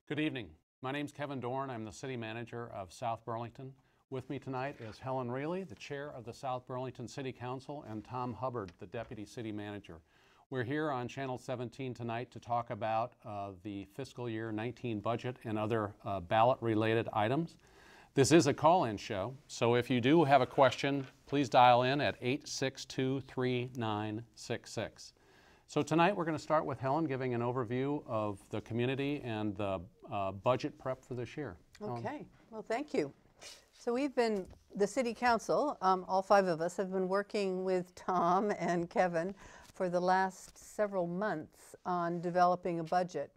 Good evening. My name's Kevin Dorn. I'm the City Manager of South Burlington. With me tonight is Helen Riehle, the Chair of the South Burlington City Council, and Tom Hubbard, the Deputy City Manager. We're here on Channel 17 tonight to talk about the fiscal year 19 budget and other ballot-related items. This is a call-in show, so if you do have a question, please dial in at 862-3966. So tonight we're going to start with Helen giving an overview of the community and the budget prep for this year. Okay, well, thank you. So the City Council, all five of us have been working with Tom and Kevin for the last several months on developing a budget.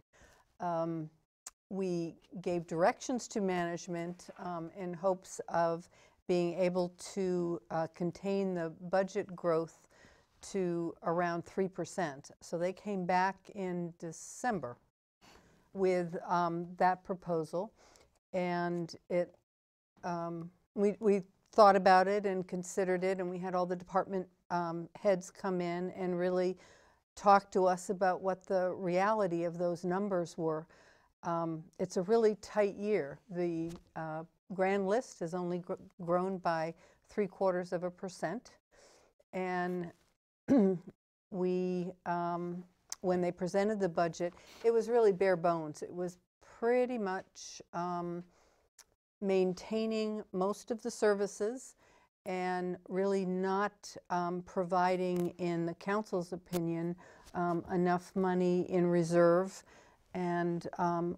We gave directions to management in hopes of being able to contain the budget growth to around 3%. So they came back in December with that proposal, and we thought about it and considered it, and we had all the department heads come in and really talk to us about what the reality of those numbers were. It's a really tight year. The grand list has only grown by 0.75%, and when they presented the budget, it was really bare bones. It was pretty much maintaining most of the services and really not providing, in the council's opinion, enough money in reserve, and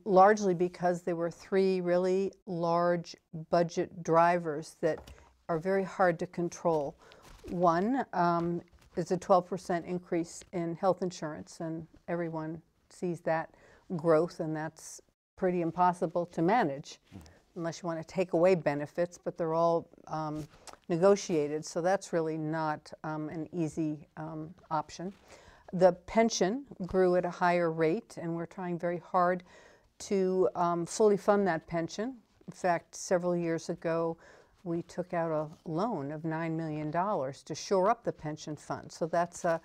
largely because there were three really large budget drivers that are very hard to control. One is a 12% increase in health insurance, and everyone sees that growth, and that's pretty impossible to manage unless you want to take away benefits, but they're all negotiated, so that's really not an easy option. The pension grew at a higher rate, and we're trying very hard to fully fund that pension. In fact, several years ago, we took out a loan of $9 million to shore up the pension fund. So that's a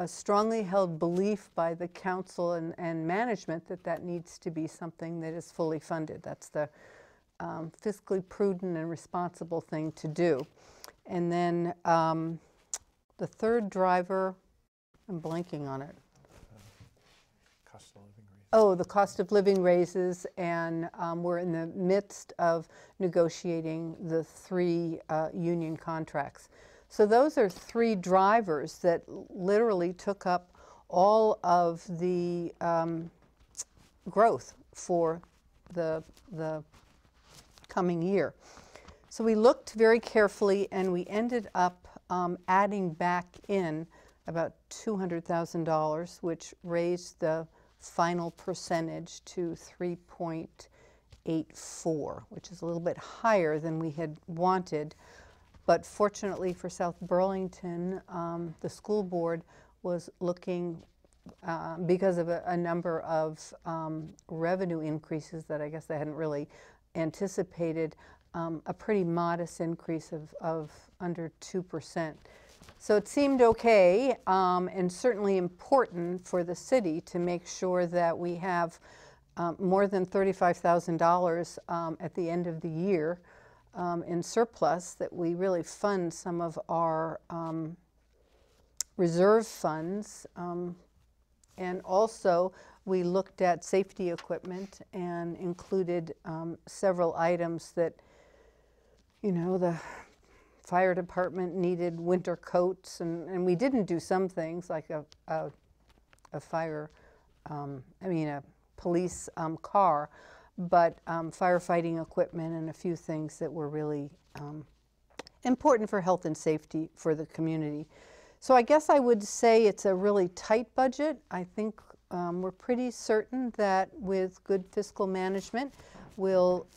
strongly held belief by the council and management that needs to be something that is fully funded. That's the fiscally prudent and responsible thing to do. And then the third driver, I'm blanking on it. Cost of living raises. Oh, the cost of living raises, and we're in the midst of negotiating the three union contracts. So those are three drivers that literally took up all of the growth for the coming year. So we looked very carefully, and we ended up adding back in about $200,000, which raised the final percentage to 3.84, which is a little bit higher than we had wanted. But fortunately for South Burlington, the school board was looking, because of a number of revenue increases that I guess they hadn't really anticipated, a pretty modest increase of under 2%. So it seemed okay, and certainly important for the city to make sure that we have more than $35,000 at the end of the year in surplus, that we really fund some of our reserve funds. And also, we looked at safety equipment and included several items that, you know, the fire department needed winter coats, and we didn't do some things like a police car, but firefighting equipment and a few things that were really important for health and safety for the community. So I guess I would say it's a really tight budget. I think we're pretty certain that with good fiscal management, we'll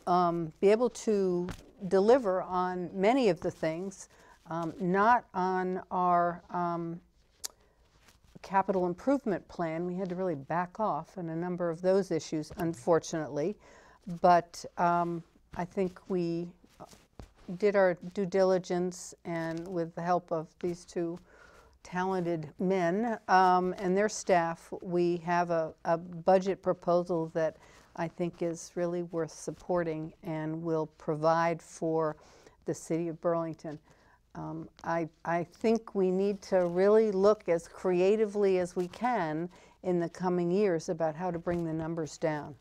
be able to deliver on many of the things, not on our capital improvement plan. We had to really back off on a number of those issues, unfortunately. But I think we did our due diligence, and with the help of these two talented men and their staff, we have a budget proposal that I think is really worth supporting and will provide for the city of Burlington. I think we need to really look as creatively as we can in the coming years about how to bring the numbers down.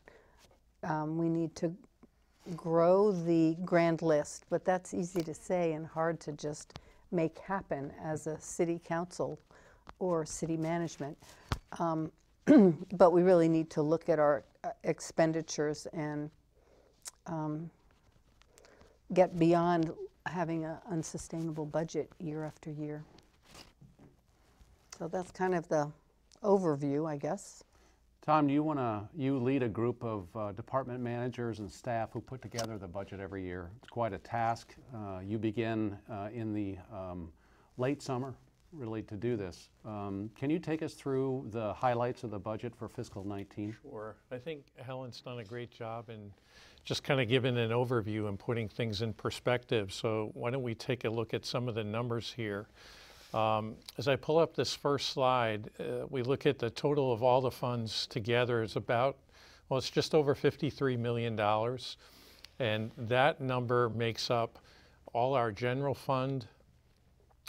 We need to grow the grand list, but that's easy to say and hard to just make happen as a city council or city management. But we really need to look at our expenditures and get beyond having an unsustainable budget year after year. So that's kind of the overview, I guess. Tom, you lead a group of department managers and staff who put together the budget every year. It's quite a task. You begin in the late summer, really, to do this. Can you take us through the highlights of the budget for fiscal 19? Sure. I think Helen's done a great job in just kind of giving an overview and putting things in perspective. So why don't we take a look at some of the numbers here. As I pull up this first slide, we look at the total of all the funds together is about, well, it's just over $53 million. And that number makes up all our general fund,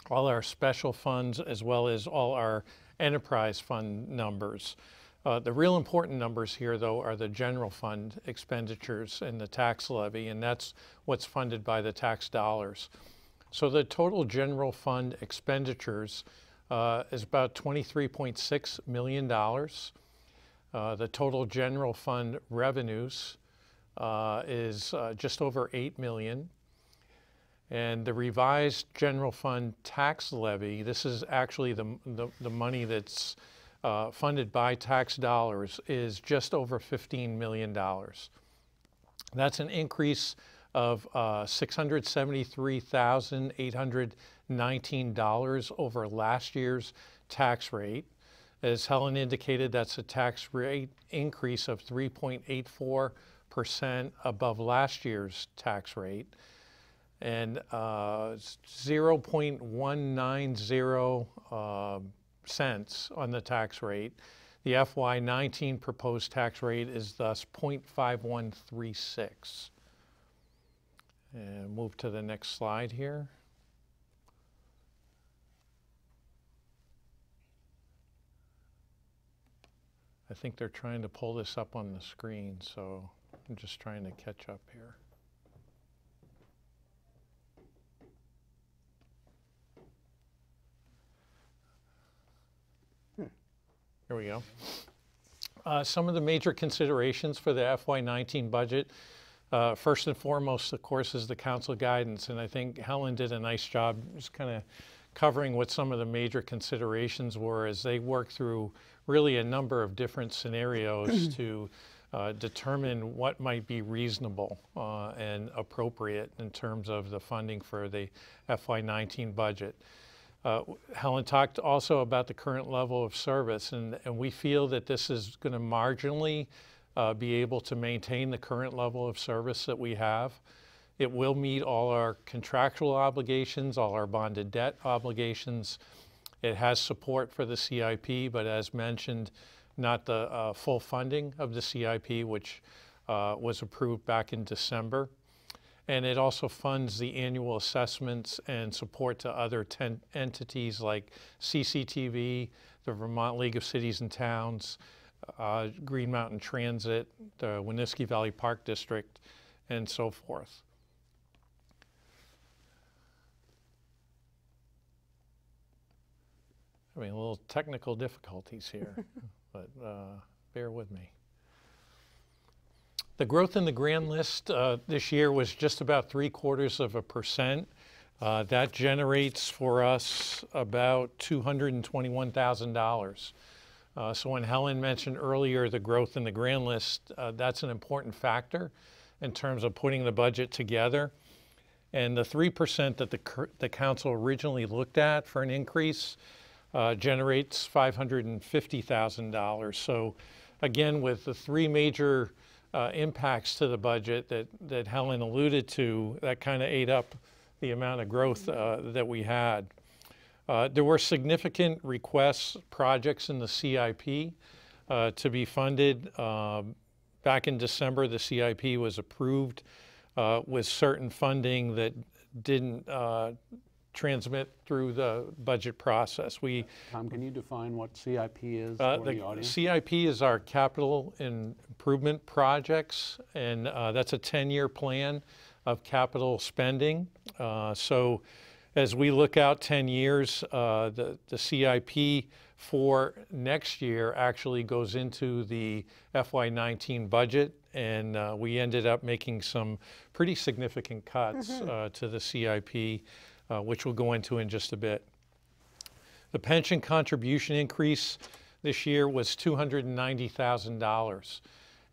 all our special funds, as well as all our enterprise fund numbers. The real important numbers here, though, are the general fund expenditures and the tax levy, and that's what's funded by the tax dollars. So the total general fund expenditures is about $23.6 million. The total general fund revenues is just over $8 million. And the revised general fund tax levy, this is actually the money that's funded by tax dollars, is just over $15 million. That's an increase of $673,819 over last year's tax rate. As Helen indicated, that's a tax rate increase of 3.84% above last year's tax rate, and 0.190 cents on the tax rate. The FY19 proposed tax rate is thus 0.5136. And move to the next slide here. I think they're trying to pull this up on the screen, so I'm just trying to catch up here. Here we go. Some of the major considerations for the FY19 budget, first and foremost, of course, is the council guidance, and I think Helen did a nice job just kind of covering what some of the major considerations were as they worked through really a number of different scenarios to determine what might be reasonable and appropriate in terms of the funding for the FY19 budget. Helen talked also about the current level of service, and we feel that this is going to marginally be able to maintain the current level of service that we have. It will meet all our contractual obligations, all our bonded debt obligations. It has support for the CIP, but as mentioned, not the full funding of the CIP, which was approved back in December. And it also funds the annual assessments and support to other entities like CCTV, the Vermont League of Cities and Towns, Green Mountain Transit, the Winooski Valley Park District, and so forth. Having a little technical difficulties here, but bear with me. The growth in the grand list this year was just about 0.75%. That generates for us about $221,000. So when Helen mentioned earlier the growth in the grand list, that's an important factor in terms of putting the budget together. And the 3% that the council originally looked at for an increase generates $550,000. So again, with the three major impacts to the budget that Helen alluded to, that kind of ate up the amount of growth that we had. There were significant requests, projects in the CIP to be funded back in December, the CIP was approved with certain funding that didn't transmit through the budget process. Tom, can you define what CIP is for the audience? CIP is our capital improvement projects, and that's a 10-year plan of capital spending. So as we look out 10 years, the CIP for next year actually goes into the FY19 budget, and we ended up making some pretty significant cuts to the CIP, which we'll go into in just a bit. The pension contribution increase this year was $290,000.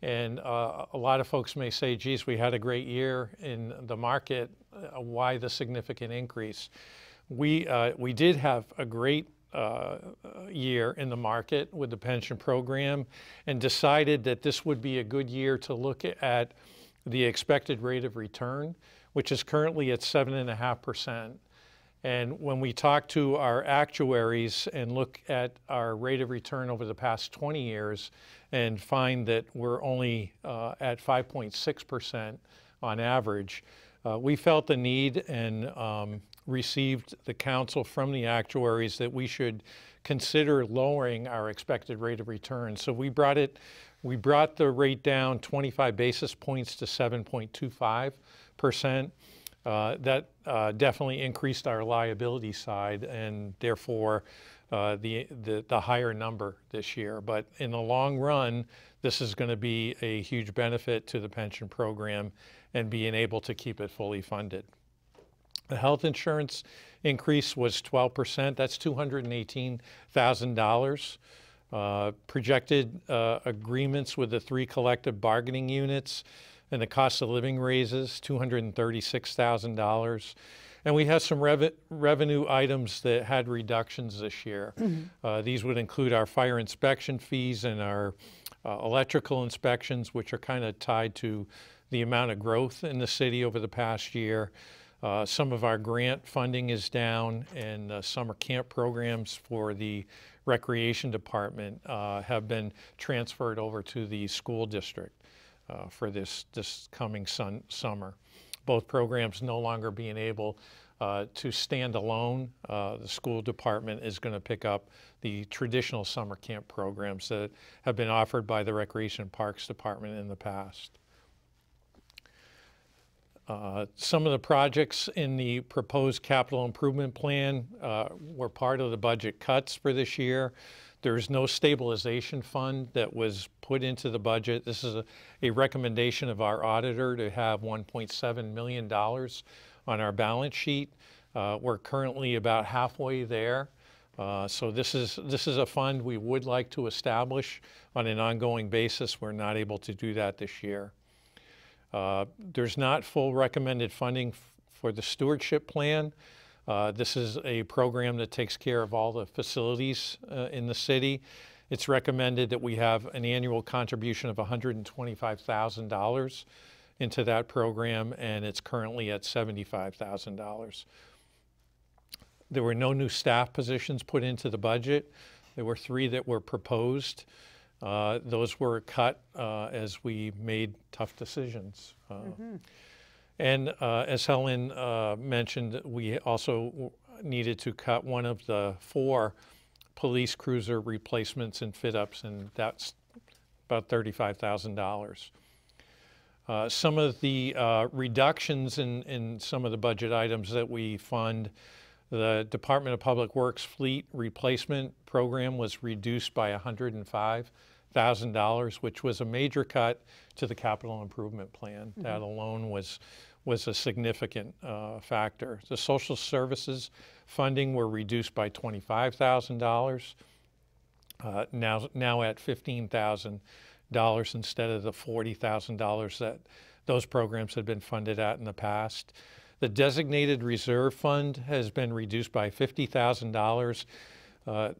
And a lot of folks may say, geez, we had a great year in the market. Why the significant increase? We did have a great year in the market with the pension program, and decided that this would be a good year to look at the expected rate of return, which is currently at 7.5%. And when we talk to our actuaries and look at our rate of return over the past 20 years and find that we're only at 5.6% on average, we felt the need and received the counsel from the actuaries that we should consider lowering our expected rate of return. So we brought the rate down 25 basis points to 7.25%. That definitely increased our liability side, and therefore the higher number this year. But in the long run, this is going to be a huge benefit to the pension program and being able to keep it fully funded. The health insurance increase was 12%. That's $218,000. Projected agreements with the 3 collective bargaining units and the cost of living raises, $236,000. And we have some revenue items that had reductions this year. These would include our fire inspection fees and our electrical inspections, which are kind of tied to the amount of growth in the city over the past year. Some of our grant funding is down, and summer camp programs for the recreation department have been transferred over to the school district for this coming summer. Both programs no longer being able to stand alone. The school department is going to pick up the traditional summer camp programs that have been offered by the Recreation and Parks Department in the past. Some of the projects in the proposed capital improvement plan were part of the budget cuts for this year. There's no stabilization fund that was put into the budget. This is a recommendation of our auditor to have $1.7 million on our balance sheet. We're currently about halfway there. So this is a fund we would like to establish on an ongoing basis. We're not able to do that this year. There's not full recommended funding for the stewardship plan. This is a program that takes care of all the facilities in the city. It's recommended that we have an annual contribution of $125,000 into that program, and it's currently at $75,000. There were no new staff positions put into the budget. There were 3 that were proposed. Those were cut as we made tough decisions. And as Helen mentioned, we also needed to cut one of the 4 police cruiser replacements and fit-ups, and that's about $35,000. Some of the reductions in some of the budget items that we fund, the Department of Public Works fleet replacement program was reduced by $105,000, which was a major cut to the capital improvement plan. That alone was a significant factor. The social services funding were reduced by $25,000, now at $15,000 instead of the $40,000 that those programs had been funded at in the past. The designated reserve fund has been reduced by $50,000.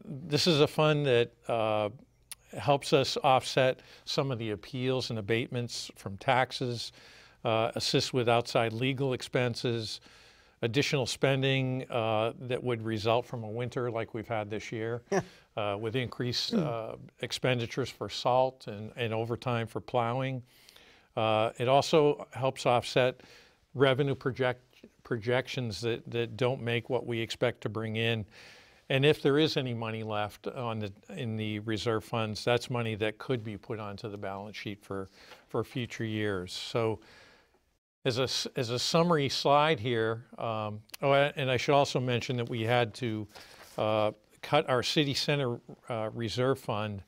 This is a fund that helps us offset some of the appeals and abatements from taxes, assist with outside legal expenses, additional spending that would result from a winter like we've had this year, with increased expenditures for salt and overtime for plowing. It also helps offset revenue projections that don't make what we expect to bring in. And if there is any money left in the reserve funds, that's money that could be put onto the balance sheet for future years. So as a summary slide here, and I should also mention that we had to cut our city center reserve fund,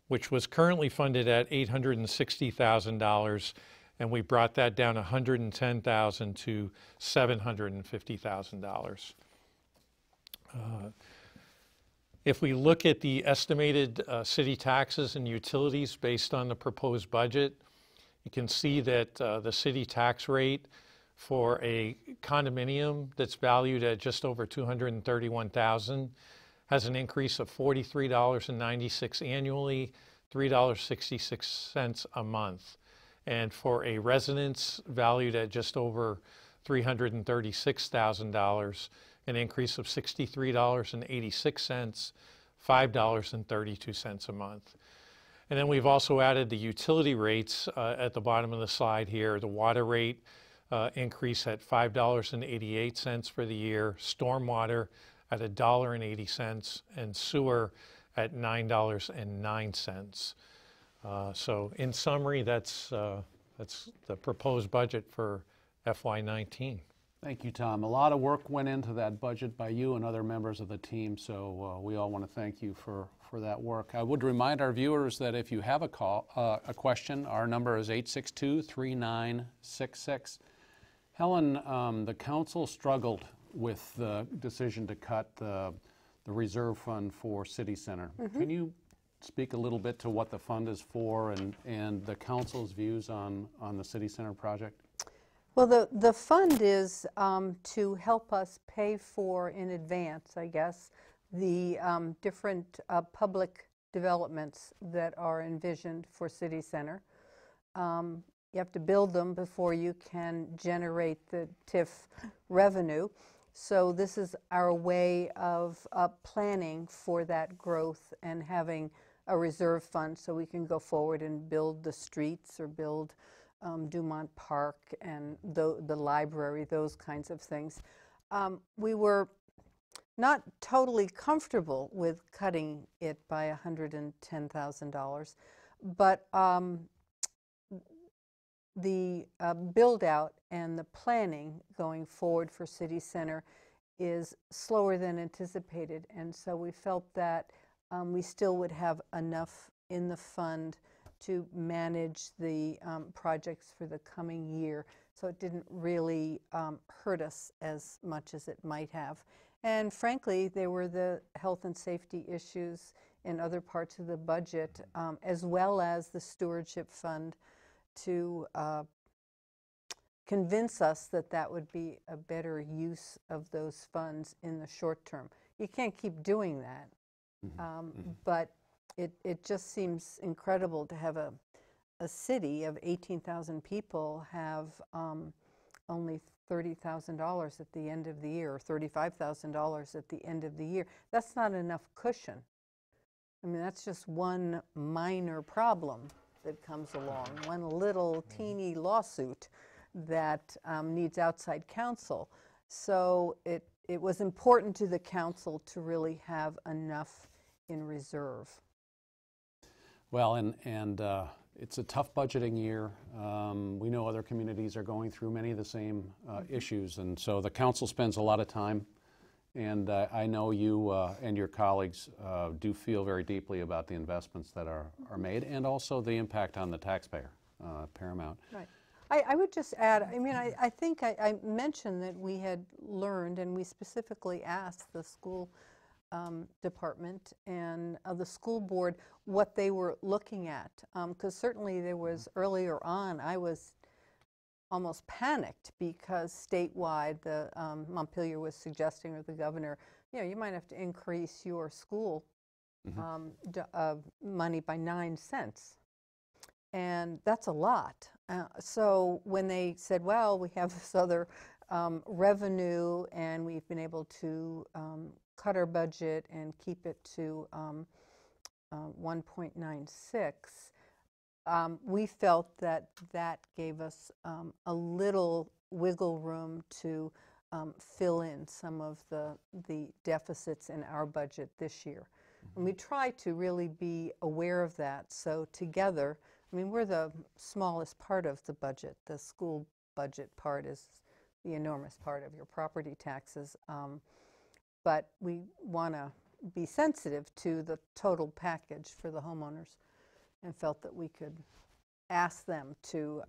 which was currently funded at $860,000, and we brought that down $110,000 to $750,000. If we look at the estimated city taxes and utilities based on the proposed budget, you can see that the city tax rate for a condominium that's valued at just over $231,000 has an increase of $43.96 annually, $3.66 a month. And for a residence valued at just over $336,000, an increase of $63.86, $5.32 a month. And then we've also added the utility rates at the bottom of the slide here. The water rate increase at $5.88 for the year, stormwater at $1.80, and sewer at $9.09. So in summary, that's the proposed budget for FY19. Thank you, Tom. A lot of work went into that budget by you and other members of the team, so we all want to thank you for that work. I would remind our viewers that if you have a question, our number is 862-3966. Helen, the council struggled with the decision to cut the reserve fund for City Center. Can you speak a little bit to what the fund is for and the council's views on the City Center project? Well, the fund is to help us pay for in advance, I guess, the different public developments that are envisioned for City Center. You have to build them before you can generate the TIF revenue. So this is our way of planning for that growth and having a reserve fund so we can go forward and build the streets or build Dumont Park and the library, those kinds of things. We were not totally comfortable with cutting it by $110,000, but the build out and the planning going forward for City Center is slower than anticipated, and so we felt that we still would have enough in the fund to manage the projects for the coming year, so it didn't really hurt us as much as it might have. And frankly, there were the health and safety issues in other parts of the budget, as well as the stewardship fund, to convince us that that would be a better use of those funds in the short term. You can't keep doing that, but it just seems incredible to have a city of 18,000 people have only $30,000 at the end of the year, or $35,000 at the end of the year. That's not enough cushion. I mean, that's just one minor problem that comes along, one little teeny lawsuit that needs outside counsel. So it was important to the council to really have enough in reserve. Well, and it's a tough budgeting year. We know other communities are going through many of the same issues, and so the council spends a lot of time, and I know you and your colleagues do feel very deeply about the investments that are made, and also the impact on the taxpayer, paramount. Right. I would just add, I mean, I think I mentioned that we had learned, and we specifically asked the school department and the school board what they were looking at, because certainly there was, earlier on, I was almost panicked because statewide the Montpelier was suggesting, or the governor, you know, you might have to increase your school money by 9 cents. And that's a lot. So when they said, well, we have this other revenue, and we've been able to cut our budget and keep it to 1.96. We felt that that gave us a little wiggle room to fill in some of the deficits in our budget this year. And we try to really be aware of that. So together, I mean, we're the smallest part of the budget. The school budget part is the enormous part of your property taxes. But we want to be sensitive to the total package for the homeowners, and felt that we could ask them to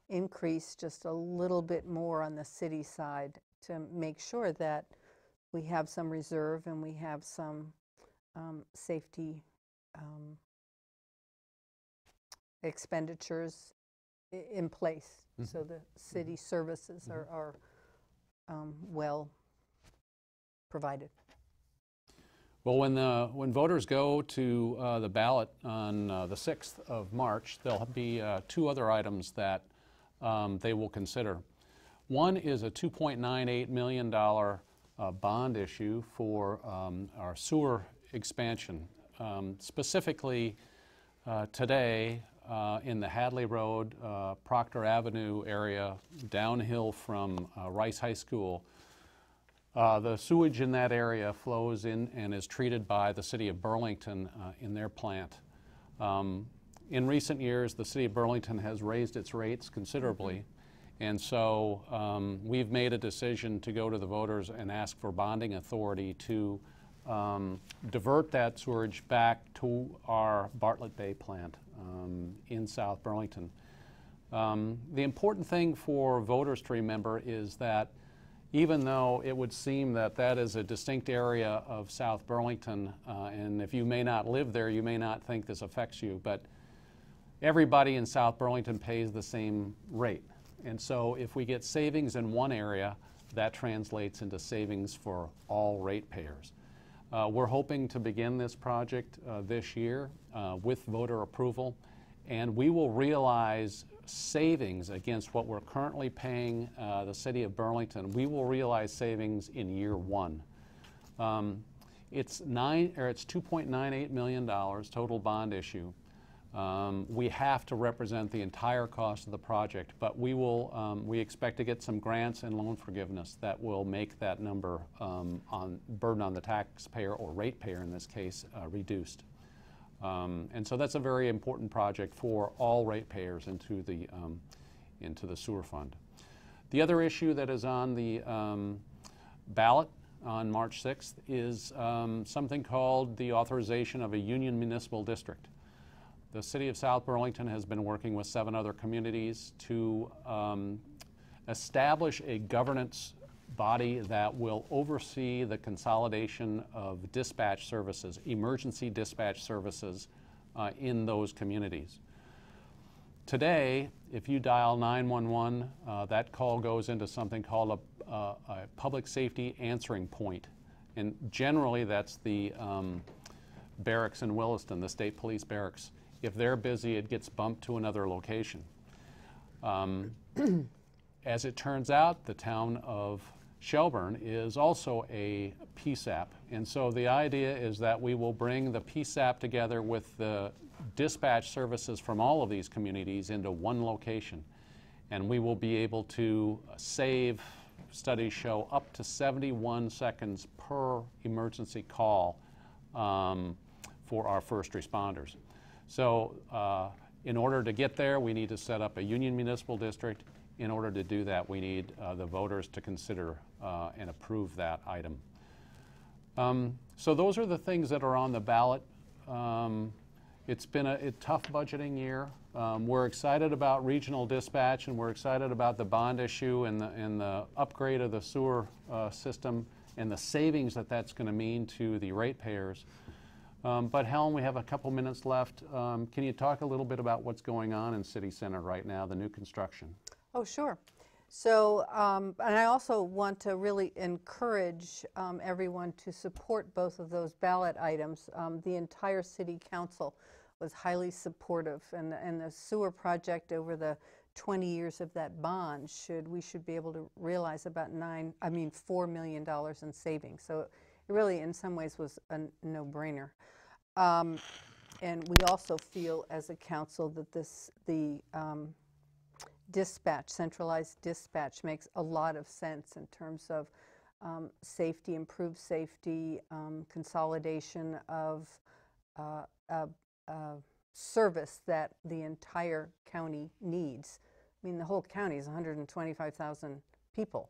increase just a little bit more on the city side to make sure that we have some reserve and we have some safety expenditures in place, so the city services are well provided. Well, when voters go to the ballot on the 6th of March, there'll be two other items that they will consider. One is a $2.98 million bond issue for our sewer expansion. Specifically today in the Hadley Road, Proctor Avenue area, downhill from Rice High School, the sewage in that area flows in and is treated by the city of Burlington in their plant. In recent years, the city of Burlington has raised its rates considerably, and so we've made a decision to go to the voters and ask for bonding authority to divert that sewage back to our Bartlett Bay plant in South Burlington. The important thing for voters to remember is that even though it would seem that that is a distinct area of South Burlington, and if you may not live there, you may not think this affects you, but everybody in South Burlington pays the same rate. And so if we get savings in one area, that translates into savings for all ratepayers. We're hoping to begin this project this year with voter approval, and we will realize savings against what we're currently paying the city of Burlington. We will realize savings in year one. It's $2.98 million total bond issue. We have to represent the entire cost of the project, but we expect to get some grants and loan forgiveness that will make that number burden on the taxpayer, or ratepayer in this case, reduced. And so that's a very important project for all ratepayers into the sewer fund. The other issue that is on the ballot on March 6th is something called the authorization of a union municipal district. The city of South Burlington has been working with 7 other communities to establish a governance body that will oversee the consolidation of dispatch services, emergency dispatch services in those communities. Today, if you dial 911, that call goes into something called a public safety answering point. And generally that's the barracks in Williston, the state police barracks. If they're busy, it gets bumped to another location. As it turns out, the town of Shelburne is also a PSAP, and so the idea is that we will bring the PSAP together with the dispatch services from all of these communities into one location, and we will be able to save, studies show, up to 71 seconds per emergency call for our first responders. So in order to get there, we need to set up a union municipal district. In order to do that, we need the voters to consider and approve that item. So those are the things that are on the ballot. It's been a tough budgeting year. We're excited about regional dispatch, and we're excited about the bond issue and the upgrade of the sewer system and the savings that that's going to mean to the ratepayers. But Helen, we have a couple minutes left. Can you talk a little bit about what's going on in City Center right now, the new construction? Oh, sure. So, and I also want to really encourage everyone to support both of those ballot items. The entire City Council was highly supportive, and the sewer project over the 20 years of that bond, we should be able to realize about $4 million in savings. So it really, in some ways, was a no-brainer. And we also feel, as a council, that the dispatch, centralized dispatch, makes a lot of sense in terms of safety, improved safety, consolidation of service that the entire county needs. I mean, the whole county is 125,000 people.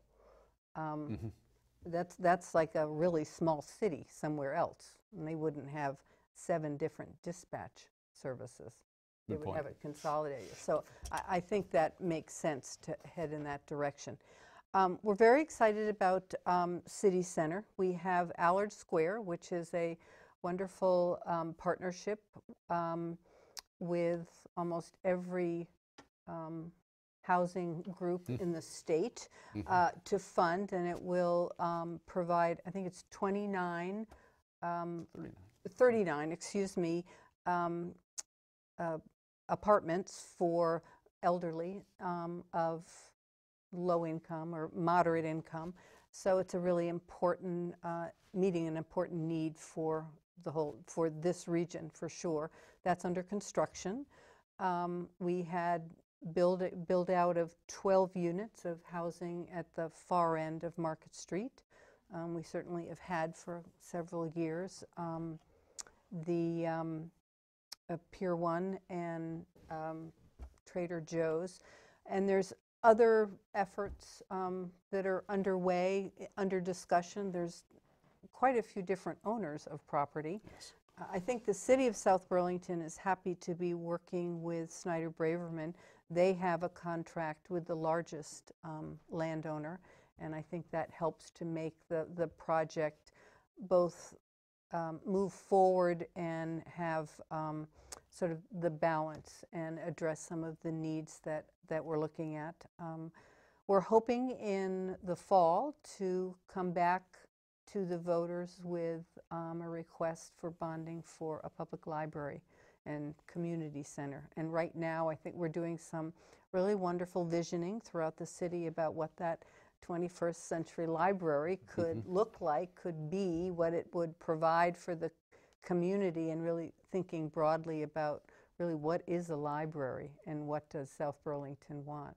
That's like a really small city somewhere else, and they wouldn't have 7 different dispatch services. They would have it consolidated. So I think that makes sense to head in that direction. We're very excited about City Center. We have Allard Square, which is a wonderful partnership with almost every housing group in the state to fund, and it will provide, I think it's 39, excuse me, apartments for elderly of low income or moderate income. So it's a really important, meeting an important need for this region, for sure. That's under construction. We had build out of 12 units of housing at the far end of Market Street. We certainly have had for several years. The Pier 1 and Trader Joe's. And there's other efforts that are underway, under discussion. There's quite a few different owners of property. Yes. I think the city of South Burlington is happy to be working with Snyder Braverman. They have a contract with the largest landowner, and I think that helps to make the project both move forward and have sort of the balance and address some of the needs that we're looking at. We're hoping in the fall to come back to the voters with a request for bonding for a public library and community center. And right now, I think we're doing some really wonderful visioning throughout the city about what that 21st century library could look like, could be, what it would provide for the community, and really thinking broadly about really what is a library and what does South Burlington want.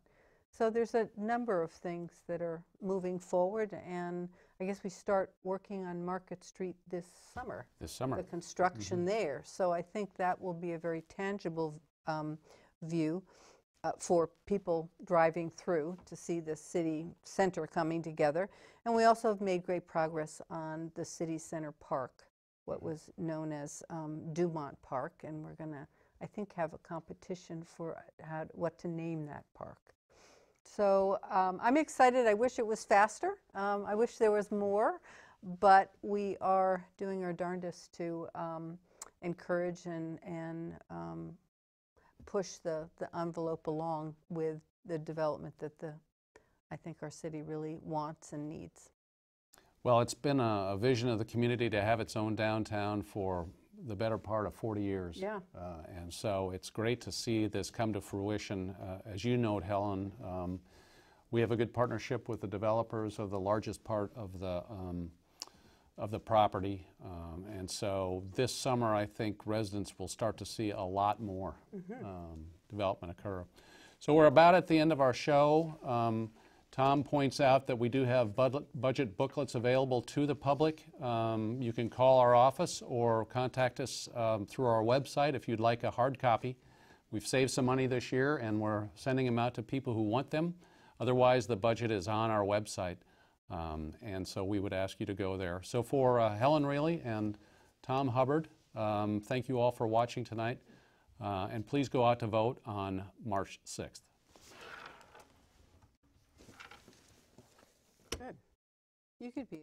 So there's a number of things that are moving forward, and I guess we start working on Market Street this summer. The construction there. So I think that will be a very tangible view for people driving through to see the city center coming together. And we also have made great progress on the city center park, what was known as Dumont Park, and we're going to, I think, have a competition for what to name that park. So I'm excited. I wish it was faster. I wish there was more, but we are doing our darndest to encourage and push the envelope along with the development that I think our city really wants and needs. Well, it's been a vision of the community to have its own downtown for the better part of 40 years. Yeah. And so it's great to see this come to fruition. As you note, Helen, we have a good partnership with the developers of the largest part of the property. And so this summer, I think residents will start to see a lot more development occur. So we're about at the end of our show. Tom points out that we do have budget booklets available to the public. You can call our office or contact us through our website if you'd like a hard copy. We've saved some money this year, and we're sending them out to people who want them. Otherwise, the budget is on our website, and so we would ask you to go there. So for Helen Riehle and Tom Hubbard, thank you all for watching tonight, and please go out to vote on March 6th. Good. You could be